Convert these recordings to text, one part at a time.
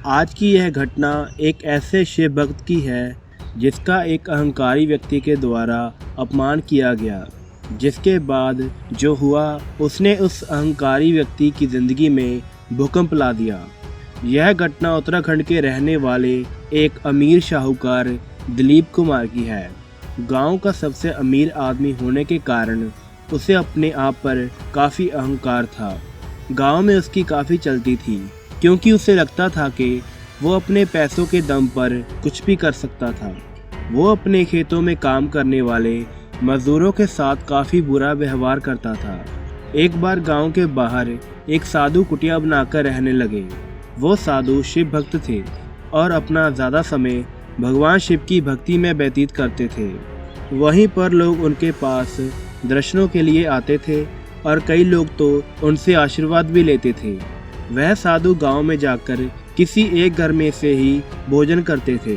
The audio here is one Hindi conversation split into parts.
आज की यह घटना एक ऐसे शिव भक्त की है जिसका एक अहंकारी व्यक्ति के द्वारा अपमान किया गया, जिसके बाद जो हुआ उसने उस अहंकारी व्यक्ति की ज़िंदगी में भूकंप ला दिया। यह घटना उत्तराखंड के रहने वाले एक अमीर शाहूकार दिलीप कुमार की है। गांव का सबसे अमीर आदमी होने के कारण उसे अपने आप पर काफ़ी अहंकार था। गांव में उसकी काफ़ी चलती थी, क्योंकि उसे लगता था कि वो अपने पैसों के दम पर कुछ भी कर सकता था। वो अपने खेतों में काम करने वाले मजदूरों के साथ काफ़ी बुरा व्यवहार करता था। एक बार गांव के बाहर एक साधु कुटिया बनाकर रहने लगे। वो साधु शिव भक्त थे और अपना ज़्यादा समय भगवान शिव की भक्ति में व्यतीत करते थे। वहीं पर लोग उनके पास दर्शनों के लिए आते थे और कई लोग तो उनसे आशीर्वाद भी लेते थे। वह साधु गांव में जाकर किसी एक घर में से ही भोजन करते थे।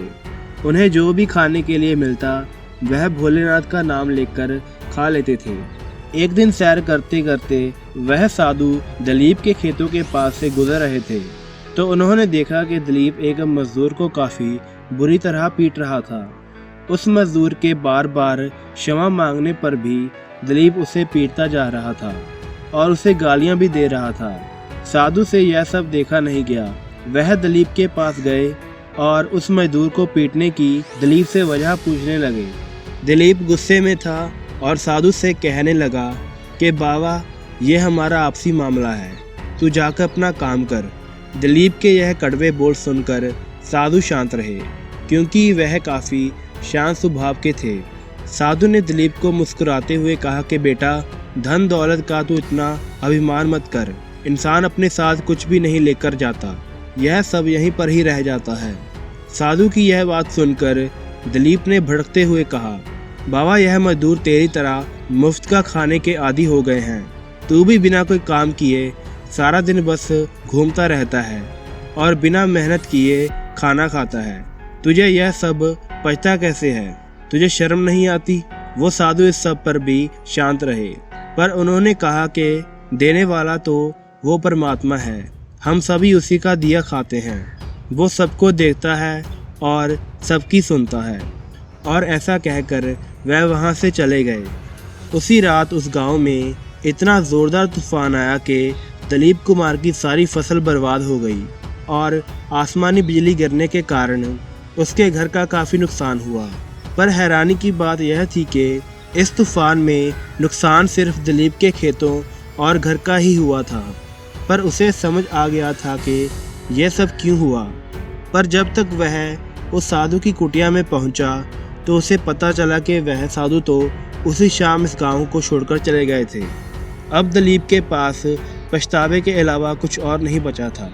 उन्हें जो भी खाने के लिए मिलता वह भोलेनाथ का नाम लेकर खा लेते थे। एक दिन सैर करते करते वह साधु दिलीप के खेतों के पास से गुजर रहे थे, तो उन्होंने देखा कि दिलीप एक मजदूर को काफ़ी बुरी तरह पीट रहा था। उस मजदूर के बार बार क्षमा मांगने पर भी दिलीप उसे पीटता जा रहा था और उसे गालियां भी दे रहा था। साधु से यह सब देखा नहीं गया। वह दिलीप के पास गए और उस मजदूर को पीटने की दिलीप से वजह पूछने लगे। दिलीप गुस्से में था और साधु से कहने लगा कि बाबा, ये हमारा आपसी मामला है, तू जाकर अपना काम कर। दिलीप के यह कड़वे बोल सुनकर साधु शांत रहे, क्योंकि वह काफ़ी शांत स्वभाव के थे। साधु ने दिलीप को मुस्कुराते हुए कहा कि बेटा, धन दौलत का तू इतना अभिमान मत कर। इंसान अपने साथ कुछ भी नहीं लेकर जाता, यह सब यहीं पर ही रह जाता है। साधु की यह बात सुनकर दिलीप ने भड़कते हुए कहा, बाबा, यह मजदूर तेरी तरह मुफ्त का खाने के आदी हो गए हैं। तू भी बिना कोई काम किए सारा दिन बस घूमता रहता है और बिना मेहनत किए खाना खाता है। तुझे यह सब पचता कैसे है? तुझे शर्म नहीं आती? वो साधु इस सब पर भी शांत रहे, पर उन्होंने कहा कि देने वाला तो वो परमात्मा है, हम सभी उसी का दिया खाते हैं। वो सबको देखता है और सबकी सुनता है। और ऐसा कहकर वह वहाँ से चले गए। उसी रात उस गांव में इतना ज़ोरदार तूफान आया कि दिलीप कुमार की सारी फसल बर्बाद हो गई और आसमानी बिजली गिरने के कारण उसके घर का काफ़ी नुकसान हुआ। पर हैरानी की बात यह थी कि इस तूफान में नुकसान सिर्फ दिलीप के खेतों और घर का ही हुआ था। पर उसे समझ आ गया था कि यह सब क्यों हुआ। पर जब तक वह उस साधु की कुटिया में पहुंचा तो उसे पता चला कि वह साधु तो उसी शाम इस गांव को छोड़कर चले गए थे। अब दिलीप के पास पछतावे के अलावा कुछ और नहीं बचा था।